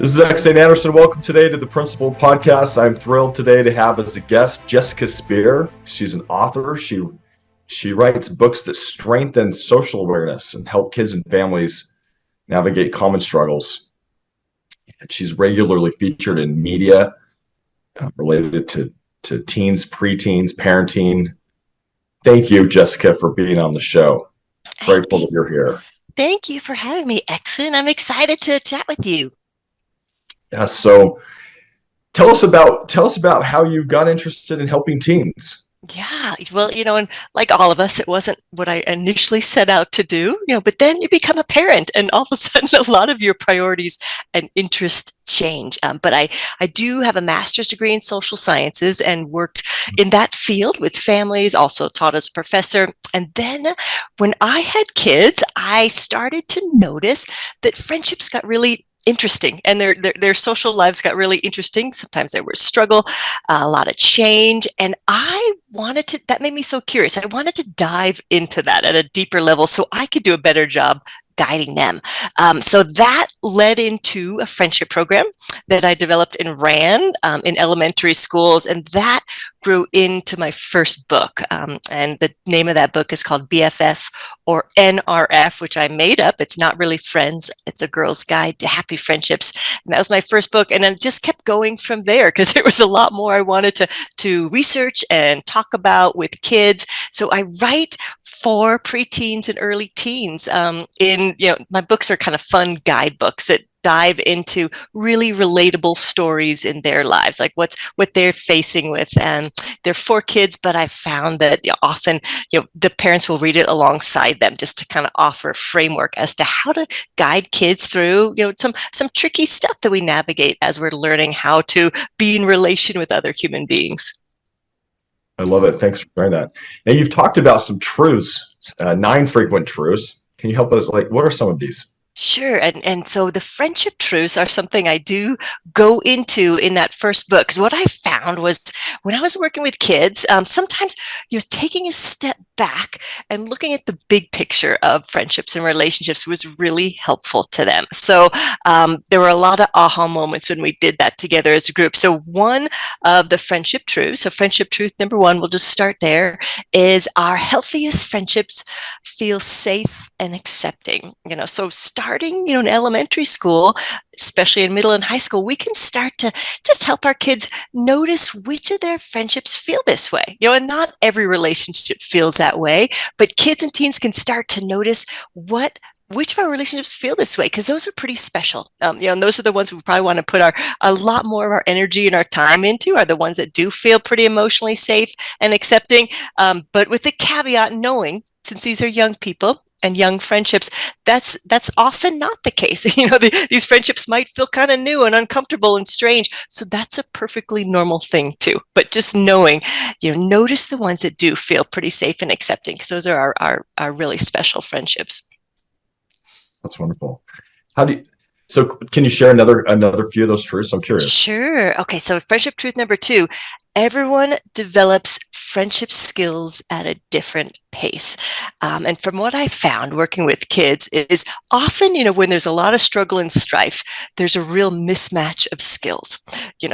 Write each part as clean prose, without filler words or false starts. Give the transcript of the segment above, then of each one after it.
This is Xane Anderson. Welcome today to the Principal Podcast. I'm thrilled today to have as a guest Jessica Speer. She's an author. She writes books that strengthen social awareness and help kids and families navigate common struggles. And she's regularly featured in media related to teens, preteens, parenting. Thank you, Jessica, for being on the show. Grateful that you're here. Thank you for having me, Exon. I'm excited to chat with you. Yeah, so tell us about how you got interested in helping teens. Yeah, well, and like all of us, it wasn't what I initially set out to do, but then you become a parent and all of a sudden a lot of your priorities and interests change. But I do have a master's degree in social sciences and worked in that field with families, also taught as a professor. And then when I had kids, I started to notice that friendships got really interesting and their social lives got really interesting. Sometimes there was struggle, a lot of change, and that made me so curious. I wanted to dive into that at a deeper level so I could do a better job guiding them. So that led into a friendship program that I developed and ran in elementary schools, and that grew into my first book. And the name of that book is called BFF or NRF, which I made up. It's not really friends. It's a girl's guide to happy friendships. And that was my first book. And then just kept going from there because there was a lot more I wanted to research and talk about with kids. So I write for preteens and early teens. My books are kind of fun guidebooks that dive into really relatable stories in their lives, like what they're facing with. And they're for kids, but I found that often the parents will read it alongside them just to kind of offer a framework as to how to guide kids through some tricky stuff that we navigate as we're learning how to be in relation with other human beings. I love it. Thanks for sharing that. Now, you've talked about some truths, 9 frequent truths. Can you help us? What are some of these? Sure. And so the friendship truths are something I do go into in that first book. Because what I found was when I was working with kids, sometimes taking a step back and looking at the big picture of friendships and relationships was really helpful to them. So there were a lot of aha moments when we did that together as a group. So one of the friendship truths, so friendship truth number 1, we'll just start there, is our healthiest friendships feel safe and accepting. So starting, in elementary school, especially in middle and high school, we can start to just help our kids notice which of their friendships feel this way. And not every relationship feels that way, but kids and teens can start to notice which of our relationships feel this way, because those are pretty special. And those are the ones we probably want to put a lot more of our energy and our time into, are the ones that do feel pretty emotionally safe and accepting. But with the caveat, knowing, since these are young people and young friendships, that's often not the case. These friendships might feel kind of new and uncomfortable and strange. So that's a perfectly normal thing too. But just knowing, notice the ones that do feel pretty safe and accepting, because those are our really special friendships. That's wonderful. So can you share another few of those truths? I'm curious. Sure. Okay. So friendship truth number 2, everyone develops friendship skills at a different pace. And from what I found working with kids is often, when there's a lot of struggle and strife, there's a real mismatch of skills.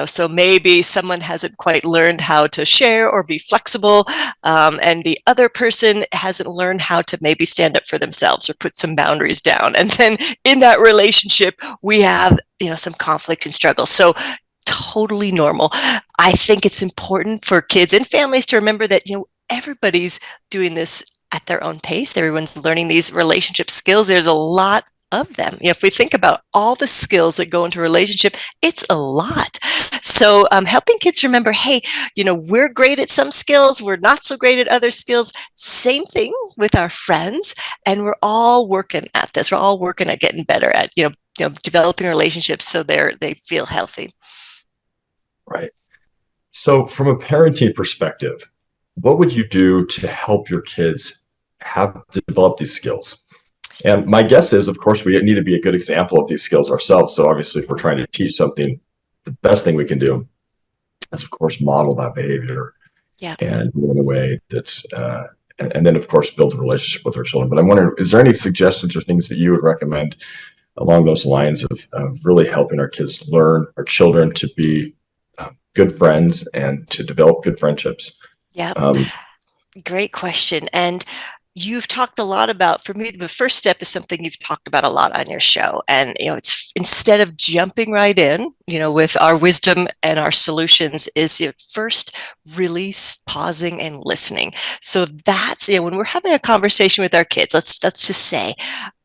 So maybe someone hasn't quite learned how to share or be flexible, and the other person hasn't learned how to maybe stand up for themselves or put some boundaries down. And then in that relationship, we have, some conflict and struggle. So totally normal. I think it's important for kids and families to remember that, everybody's doing this at their own pace. Everyone's learning these relationship skills. There's a lot of them. If we think about all the skills that go into a relationship, it's a lot. So helping kids remember, hey, we're great at some skills, we're not so great at other skills. Same thing with our friends, and we're all working at this. We're all working at getting better at, developing relationships so they feel healthy. Right. So from a parenting perspective, what would you do to help your kids have develop these skills? And my guess is, of course, we need to be a good example of these skills ourselves. So obviously, if we're trying to teach something, the best thing we can do is, of course, model that behavior. Yeah. And do it in a way that's, and then, of course, build a relationship with our children. But I'm wondering, is there any suggestions or things that you would recommend along those lines of really helping our kids learn, our children to be good friends and to develop good friendships. Yeah, Um, great question. And you've talked a lot about, for me, the first step is something you've talked about a lot on your show. And, it's instead of jumping right in, with our wisdom and our solutions, is first really pausing and listening. So that's, when we're having a conversation with our kids, let's just say,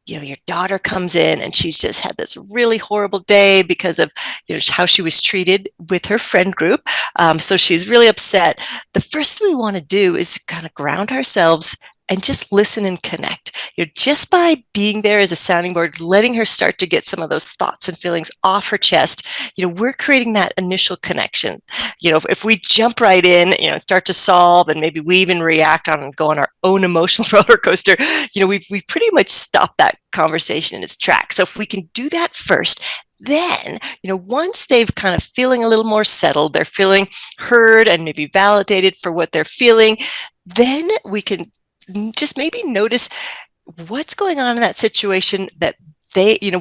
your daughter comes in and she's just had this really horrible day because of how she was treated with her friend group. So she's really upset. The first thing we want to do is kind of ground ourselves and just listen and connect. Just by being there as a sounding board, letting her start to get some of those thoughts and feelings off her chest, we're creating that initial connection. If we jump right in, and start to solve, and maybe we even react on and go on our own emotional roller coaster, we pretty much stop that conversation in its tracks. So if we can do that first, then, once they've kind of feeling a little more settled, they're feeling heard and maybe validated for what they're feeling, then we can just maybe notice what's going on in that situation that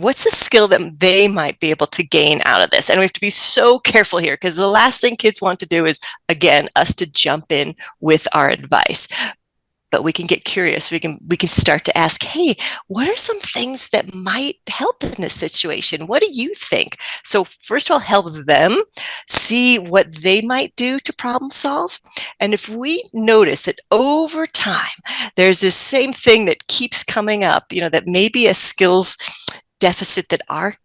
what's the skill that they might be able to gain out of this. And we have to be so careful here, because the last thing kids want to do is, again, us to jump in with our advice. But we can get curious. We can start to ask, hey, what are some things that might help in this situation? What do you think? So first of all, help them see what they might do to problem solve. And if we notice that over time, there's this same thing that keeps coming up, that may be a skills deficit that our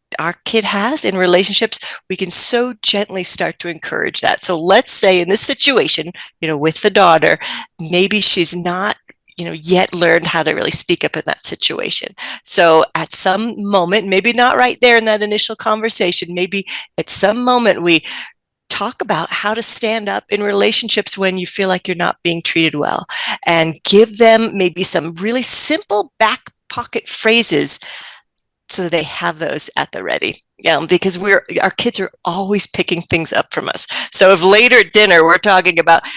kid has in relationships, we can so gently start to encourage that. So let's say in this situation, with the daughter, maybe she's not yet learned how to really speak up in that situation. So at some moment, maybe not right there in that initial conversation, maybe at some moment we talk about how to stand up in relationships when you feel like you're not being treated well, and give them maybe some really simple back pocket phrases so they have those at the ready. Because our kids are always picking things up from us. So if later at dinner we're talking about,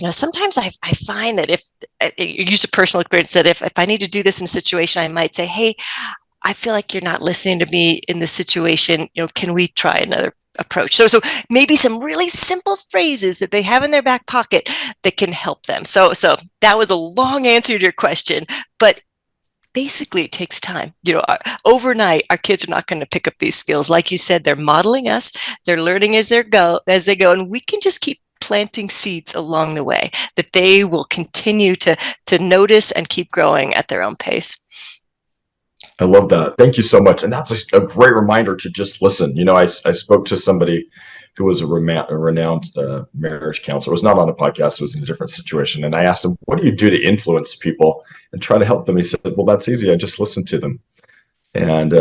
sometimes I find that if you use a personal experience, that if I need to do this in a situation, I might say, hey, I feel like you're not listening to me in this situation. Can we try another approach? So maybe some really simple phrases that they have in their back pocket that can help them. So that was a long answer to your question, but basically it takes time. Overnight our kids are not going to pick up these skills. Like you said, they're modeling us, they're learning as they go, and we can just keep planting seeds along the way that they will continue to notice and keep growing at their own pace. I love that. Thank you so much. And that's a great reminder to just listen. I spoke to somebody who was a renowned marriage counselor. It was not on a podcast. It was in a different situation. And I asked him, what do you do to influence people and try to help them? He said, well, that's easy. I just listen to them. And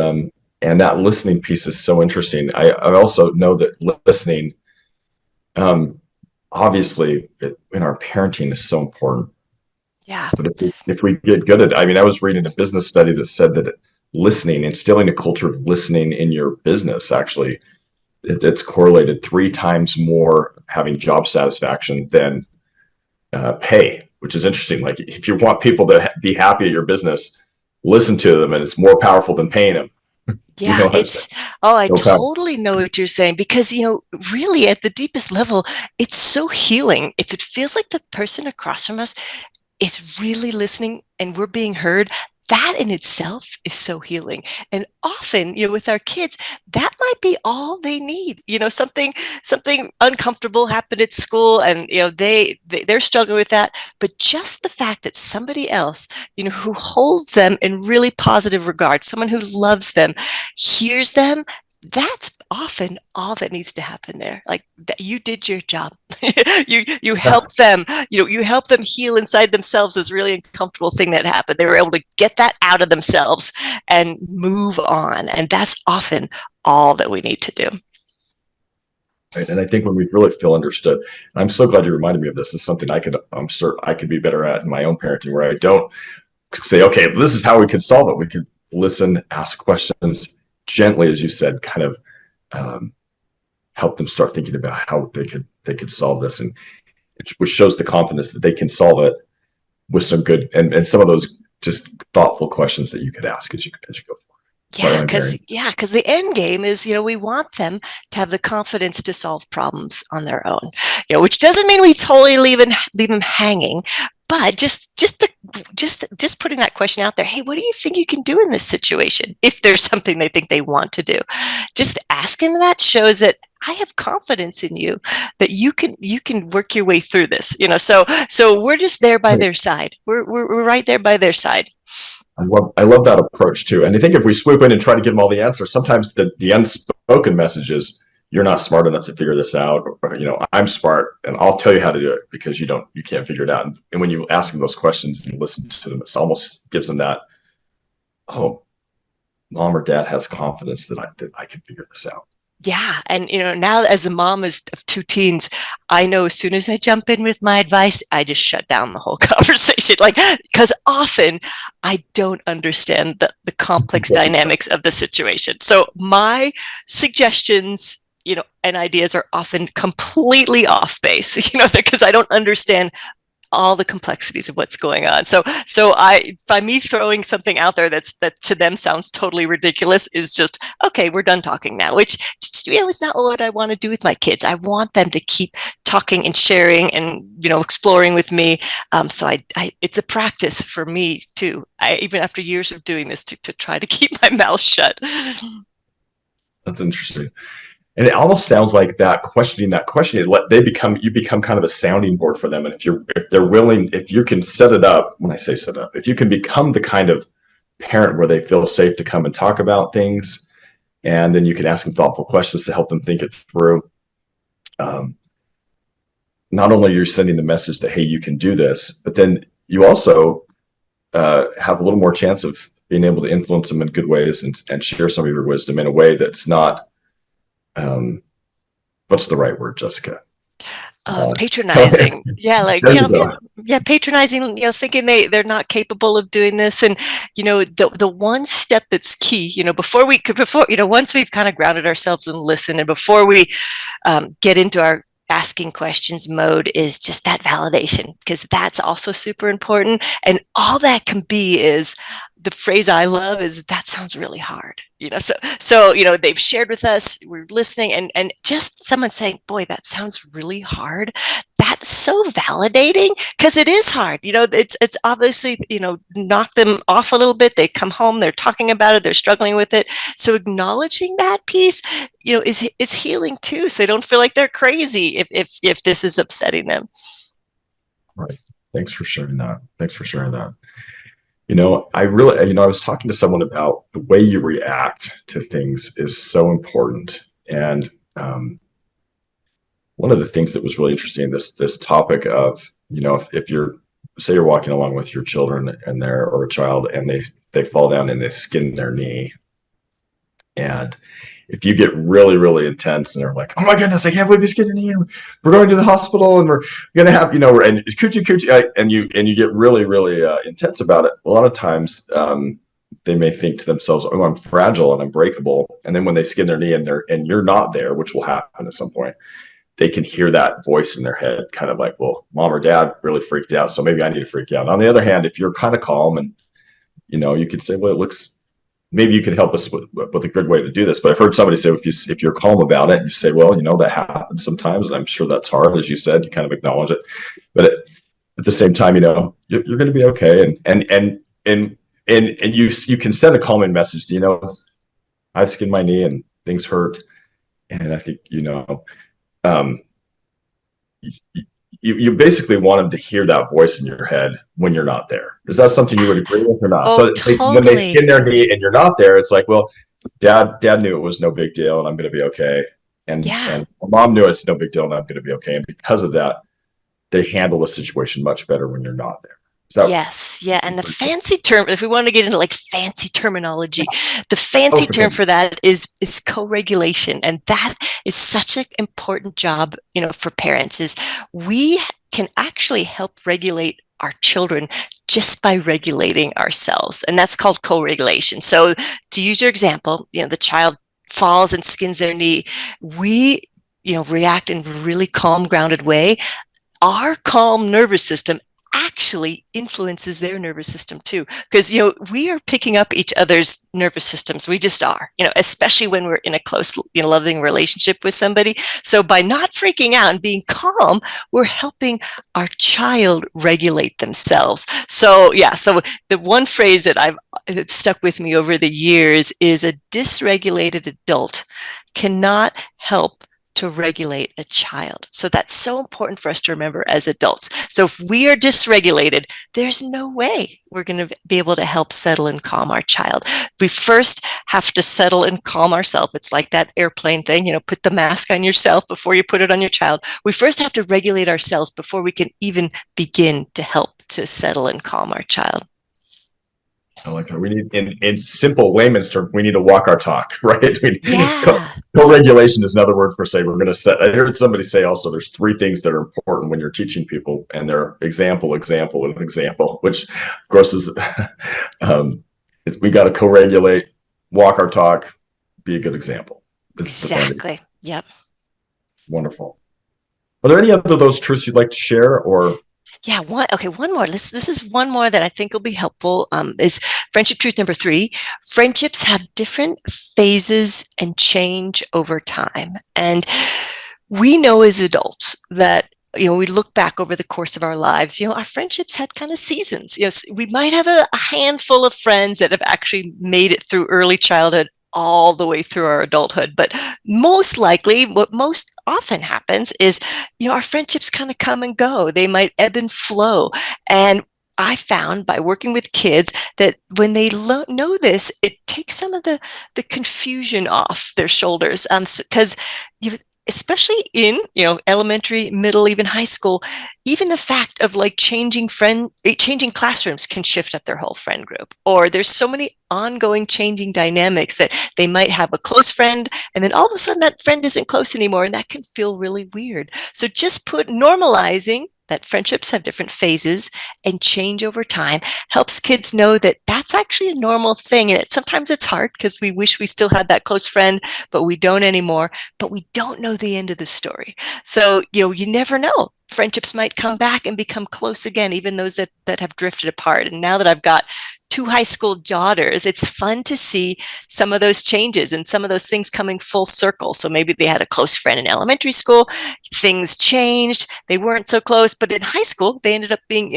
that listening piece is so interesting. I also know that listening, obviously, in our parenting is so important. Yeah. But if we get good at it, I was reading a business study that said that listening, instilling a culture of listening in your business, actually, it's correlated 3 times more having job satisfaction than pay, which is interesting. Like if you want people to be happy at your business, listen to them, and it's more powerful than paying them. You Yeah, know what I'm saying? I So powerful. totally know what you're saying, because, really at the deepest level, it's so healing. If it feels like the person across from us is really listening and we're being heard, that in itself is so healing. And often, with our kids, that might be all they need. Something uncomfortable happened at school, and they're struggling with that. But just the fact that somebody else, who holds them in really positive regard, someone who loves them, hears them, that's often all that needs to happen there. Like that, you did your job. You help them. You help them heal inside themselves this really uncomfortable thing that happened. They were able to get that out of themselves and move on. And that's often all that we need to do. Right? And I think when we really feel understood, I'm so glad you reminded me of this. It's something I'm certain I could be better at in my own parenting, where I don't say, okay, this is how we could solve it. We could listen, ask questions gently, as you said, kind of help them start thinking about how they could solve this, and which shows the confidence that they can solve it with some good and some of those just thoughtful questions that you could ask as you go forward. Because the end game is, we want them to have the confidence to solve problems on their own. Which doesn't mean we totally leave them hanging, but just putting that question out there. Hey, what do you think you can do in this situation? If there's something they think they want to do, just asking that shows that I have confidence in you, that you can work your way through this. So we're just there by their side. We're right there by their side. I love that approach too. And I think if we swoop in and try to give them all the answers, sometimes the unspoken message is, you're not smart enough to figure this out, or I'm smart and I'll tell you how to do it because you can't figure it out. And when you ask them those questions and listen to them, it almost gives them that, oh, mom or dad has confidence that I can figure this out. Yeah. And, now as a mom of two teens, I know as soon as I jump in with my advice, I just shut down the whole conversation. Because often I don't understand the complex dynamics of the situation. So my suggestions, and ideas are often completely off base, because I don't understand all the complexities of what's going on. So by me throwing something out there that to them sounds totally ridiculous is just, okay, we're done talking now, which is not what I want to do with my kids. I want them to keep talking and sharing and, exploring with me. So it's a practice for me too. Even after years of doing this, to try to keep my mouth shut. That's interesting. And it almost sounds like you become kind of a sounding board for them. And if they're willing, if you can set it up, when I say set up, if you can become the kind of parent where they feel safe to come and talk about things, and then you can ask them thoughtful questions to help them think it through. Not only are you sending the message that, hey, you can do this, but then you also have a little more chance of being able to influence them in good ways and share some of your wisdom in a way that's not, what's the right word, Jessica? Patronizing. Patronizing, thinking they're not capable of doing this. And, the one step that's key, once we've kind of grounded ourselves and listened, and before we get into our asking questions mode, is just that validation, because that's also super important. And all that can be is, the phrase I love is, that sounds really hard. So they've shared with us, we're listening, and just someone saying, boy, that sounds really hard. That's so validating, because it is hard. It's obviously, knock them off a little bit. They come home, they're talking about it, they're struggling with it. So acknowledging that piece, is healing too. So they don't feel like they're crazy if this is upsetting them. Right. Thanks for sharing that. I was talking to someone about the way you react to things is so important. And one of the things that was really interesting in this topic of, if you're, say you're walking along with your children or a child, and they fall down and they skin their knee. And if you get really, really intense and they're like, oh my goodness, I can't believe you skinned your knee, and we're going to the hospital, and we're going to have, and coochie, and you get really, really intense about it. A lot of times they may think to themselves, oh, I'm fragile and I'm breakable. And then when they skin their knee and you're not there, which will happen at some point, they can hear that voice in their head, kind of like, well, mom or dad really freaked out, so maybe I need to freak out. On the other hand, if you're kind of calm and, you could say, well, maybe you could help us with a good way to do this. But I've heard somebody say, if you're calm about it, you say, well, that happens sometimes, and I'm sure that's hard, as you said, you kind of acknowledge it. But at the same time, you're going to be okay. And you can send a calming message. I've skinned my knee and things hurt. And I think, you basically want them to hear that voice in your head when you're not there. Is that something you would agree with or not? Oh, so totally. When they skin their knee and you're not there, it's like, well, dad knew it was no big deal and I'm going to be okay. And mom knew it's no big deal and I'm going to be okay. And because of that, they handle the situation much better when you're not there. Yes. Yeah. And the fancy term, if we want to get into fancy terminology, the fancy term for that is co-regulation. And that is such an important job, for parents, is we can actually help regulate our children just by regulating ourselves. And that's called co-regulation. So to use your example, the child falls and skins their knee. We, react in a really calm, grounded way. Our calm nervous system actually influences their nervous system too. Because, we are picking up each other's nervous systems. We just are, especially when we're in a close, loving relationship with somebody. So by not freaking out and being calm, we're helping our child regulate themselves. So yeah, so the one phrase that stuck with me over the years is a dysregulated adult cannot help to regulate a child. So that's so important for us to remember as adults. So if we are dysregulated, there's no way we're going to be able to help settle and calm our child. We first have to settle and calm ourselves. It's like that airplane thing, put the mask on yourself before you put it on your child. We first have to regulate ourselves before we can even begin to help to settle and calm our child. I like that. We need, in simple layman's terms, we need to walk our talk, right? Yeah. Co-regulation is another word for say we're going to set. I heard somebody say also there's three things that are important when you're teaching people, and they're example, example, and example, which of course is we got to co-regulate, walk our talk, be a good example. This is the foundation. Exactly. Yep. Wonderful. Are there any other those truths you'd like to share, or Yeah, one more. This is one more that I think will be helpful. Is friendship truth number 3. Friendships have different phases and change over time. And we know as adults that we look back over the course of our lives, our friendships had kind of seasons. Yes, we might have a handful of friends that have actually made it through early childhood all the way through our adulthood. But most likely, what most often happens is, our friendships kind of come and go. They might ebb and flow. And I found by working with kids that when they know this, it takes some of the confusion off their shoulders. Because especially in elementary, middle, even high school, even the fact of like changing classrooms can shift up their whole friend group. Or there's so many ongoing changing dynamics that they might have a close friend and then all of a sudden that friend isn't close anymore, and that can feel really weird. So just normalizing that friendships have different phases and change over time helps kids know that that's actually a normal thing. And sometimes it's hard because we wish we still had that close friend, but we don't anymore. But we don't know the end of the story. So, you never know. Friendships might come back and become close again, even those that have drifted apart. And now that I've got 2 high school daughters, it's fun to see some of those changes and some of those things coming full circle. So maybe they had a close friend in elementary school, things changed, they weren't so close, but in high school, they ended up being,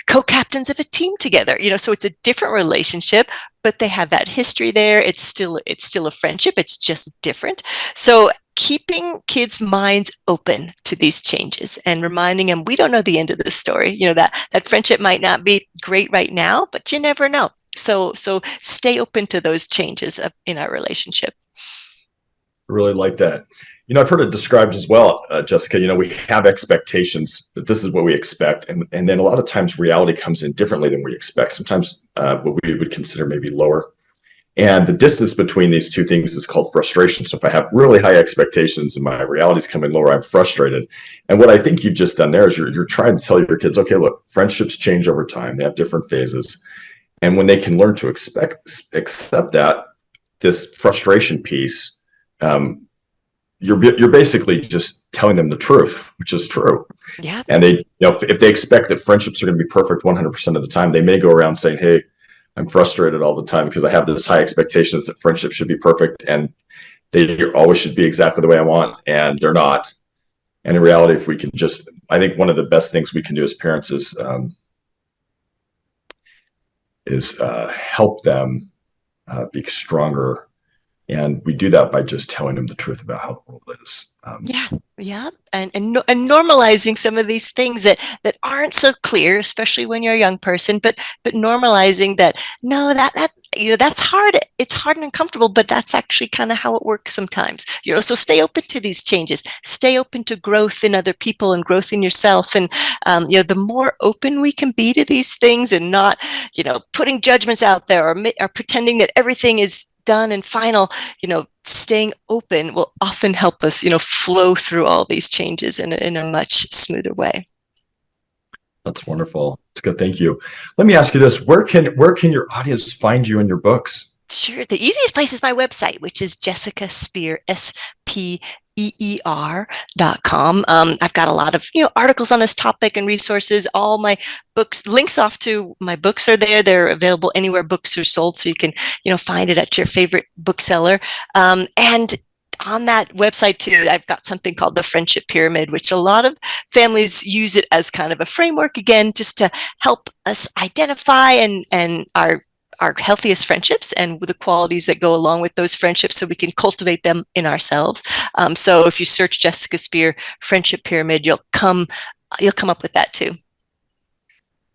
co-captains of a team together, so it's a different relationship, but they have that history there. It's still a friendship. It's just different. So keeping kids' minds open to these changes and reminding them we don't know the end of the story. That friendship might not be great right now, but you never know. So stay open to those changes in our relationship. I really like that? I've heard it described as well, Jessica. We have expectations that this is what we expect, and then a lot of times reality comes in differently than we expect. Sometimes what we would consider maybe lower. And the distance between these two things is called frustration. So if I have really high expectations and my reality's coming lower, I'm frustrated. And what I think you've just done there is you're trying to tell your kids, okay, look, friendships change over time. They have different phases. And when they can learn to accept that, this frustration piece, you're basically just telling them the truth, which is true. Yeah. And they, if they expect that friendships are going to be perfect 100% of the time, they may go around saying, hey, I'm frustrated all the time because I have this high expectations that friendship should be perfect and they always should be exactly the way I want, and they're not. And in reality, if we can I think one of the best things we can do as parents is help them be stronger. And we do that by just telling them the truth about how the world is. Yeah, and normalizing some of these things that aren't so clear, especially when you're a young person. But normalizing that no, that that's hard. It's hard and uncomfortable, but that's actually kind of how it works sometimes. So stay open to these changes. Stay open to growth in other people and growth in yourself. And the more open we can be to these things, and not putting judgments out there or pretending that everything is done and final, staying open will often help us, flow through all these changes in a much smoother way. That's wonderful. That's good. Thank you. Let me ask you this: where can your audience find you and your books? Sure. The easiest place is my website, which is Jessica Speer, Speer, speer.com. I've got a lot of articles on this topic and resources. All my books, links off to my books are there. They're available anywhere books are sold, so you can find it at your favorite bookseller. And on that website too, I've got something called the Friendship Pyramid, which a lot of families use it as kind of a framework, again, just to help us identify and our healthiest friendships and the qualities that go along with those friendships, so we can cultivate them in ourselves. So if you search Jessica Speer Friendship Pyramid, you'll come up with that too.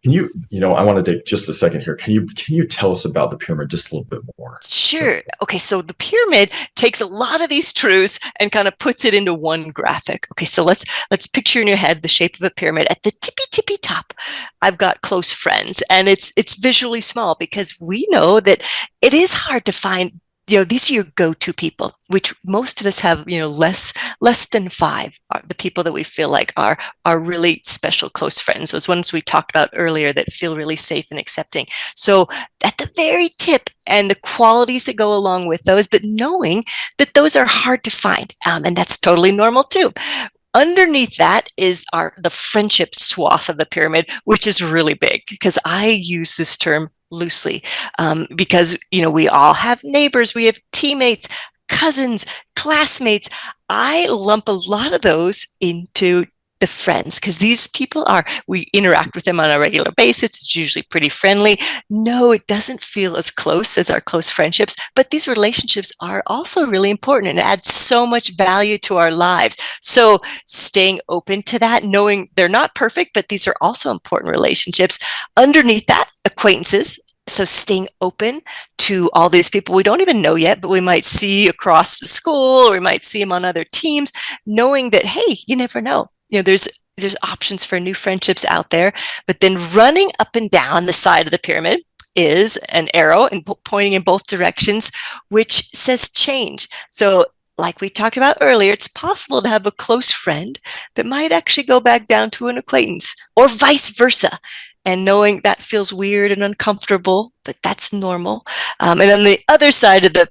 Can you, I want to take just a second here. Can you tell us about the pyramid just a little bit more? Sure. Okay, so the pyramid takes a lot of these truths and kind of puts it into one graphic. Okay, so let's picture in your head the shape of a pyramid. At the tippy top, I've got close friends, and it's visually small because we know that it is hard to find. These are your go-to people, which most of us have, less than 5 are the people that we feel like are really special close friends. Those ones we talked about earlier that feel really safe and accepting. So at the very tip, and the qualities that go along with those, but knowing that those are hard to find, and that's totally normal too. Underneath that is the friendship swath of the pyramid, which is really big, because I use this term loosely, because we all have neighbors, we have teammates, cousins, classmates. I lump a lot of those into the friends, because these people we interact with them on a regular basis. It's usually pretty friendly. No, it doesn't feel as close as our close friendships, but these relationships are also really important and add so much value to our lives. So staying open to that, knowing they're not perfect, but these are also important relationships. Underneath that, acquaintances. So staying open to all these people we don't even know yet, but we might see across the school, or we might see them on other teams, knowing that, hey, you never know. There's options for new friendships out there. But then running up and down the side of the pyramid is an arrow and pointing in both directions, which says change. So like we talked about earlier, it's possible to have a close friend that might actually go back down to an acquaintance, or vice versa. And knowing that feels weird and uncomfortable, but that's normal. And on the other side of the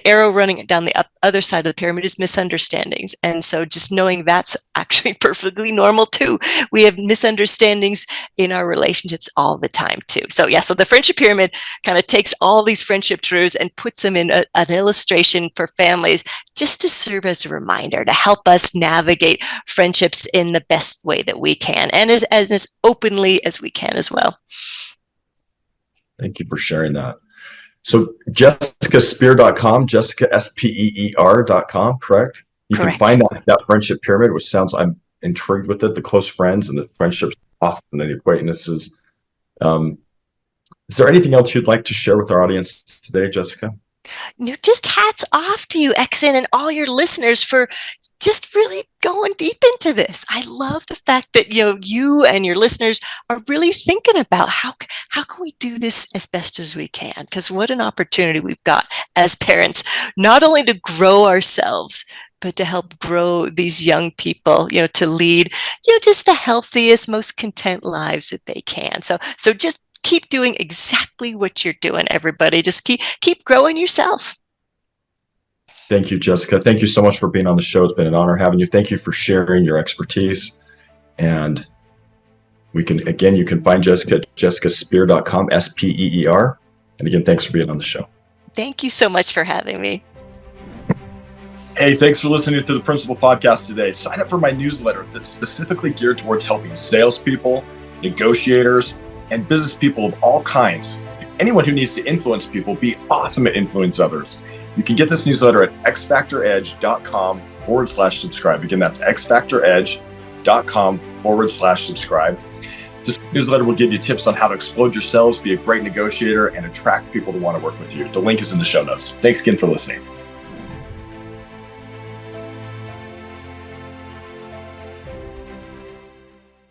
arrow running down the other side of the pyramid is misunderstandings. And so just knowing that's actually perfectly normal too. We have misunderstandings in our relationships all the time too. So so the friendship pyramid kind of takes all these friendship truths and puts them in an illustration for families, just to serve as a reminder to help us navigate friendships in the best way that we can, and as openly as we can as well. Thank you for sharing that. So jessicaspeer.com, Jessica, SPEER.com, correct? You Correct. can find that friendship pyramid, which sounds, I'm intrigued with it, the close friends and the friendships, and the acquaintances. Is there anything else you'd like to share with our audience today, Jessica? Just hats off to you, Exon, and all your listeners for just really going deep into this. I love the fact that you and your listeners are really thinking about how can we do this as best as we can, because what an opportunity we've got as parents, not only to grow ourselves, but to help grow these young people, to lead, just the healthiest, most content lives that they can. So just keep doing exactly what you're doing, everybody. Just keep growing yourself. Thank you, Jessica. Thank you so much for being on the show. It's been an honor having you. Thank you for sharing your expertise. And you can find Jessica at jessicaspeer.com, SPEER. And again, thanks for being on the show. Thank you so much for having me. Hey, thanks for listening to the Principal Podcast today. Sign up for my newsletter that's specifically geared towards helping salespeople, negotiators, and business people of all kinds. Anyone who needs to influence people be awesome at influence others. You can get this newsletter at xfactoredge.com/subscribe. Again, that's xfactoredge.com/subscribe. This newsletter will give you tips on how to explode yourselves, be a great negotiator, and attract people to want to work with you. The link is in the show notes. Thanks again for listening.